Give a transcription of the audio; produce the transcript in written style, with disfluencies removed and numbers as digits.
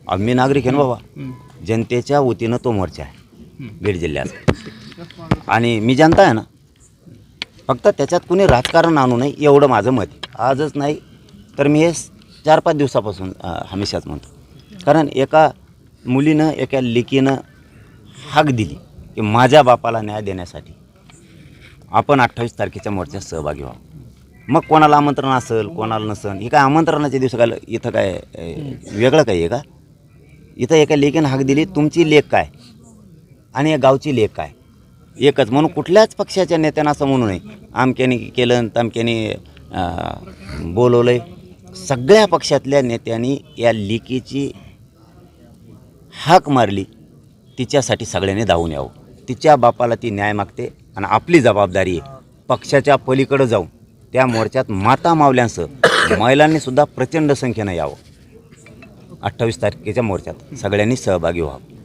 आम्ही नागरिक आहे ना बाबा, जनतेच्या वतीनं तो मोर्चा आहे बीड जिल्ह्याचा, आणि मी जनता आहे ना. फक्त त्याच्यात कुणी राजकारण आणू नये एवढं माझं मत आहे. आजच नाही तर मी हे 4-5 दिवसापासून हमेशाच म्हणतो. कारण एका मुलीनं, एका लेकीनं हाक दिली की माझ्या बापाला न्याय देण्यासाठी आपण 28 तारखेच्या मोर्चात सहभागी व्हावं. मग कोणाला आमंत्रण असेल, कोणाला नसेल, हे काय आमंत्रणाच्या दिवशी काय इथं काय वेगळं काही आहे का? इथं एका लेकीनं हाक दिली, तुमची लेक काय आणि या गावची लेक काय एकच. म्हणून कुठल्याच पक्षाच्या नेत्यांना असं म्हणू नये आमक्याने केलं तमक्याने बोलवलं आहे. सगळ्या पक्षातल्या नेत्यांनी या लेकीची हाक मारली, तिच्यासाठी सगळ्यांनी धावून यावं. तिच्या बापाला ती न्याय मागते आणि आपली जबाबदारी आहे पक्षाच्या पलीकडं जाऊन त्या मोर्चात माता मावल्यांसह महिलांनीसुद्धा प्रचंड संख्येनं यावं. 28 तारखेच्या मोर्चात सगळ्यांनी सहभागी व्हावं.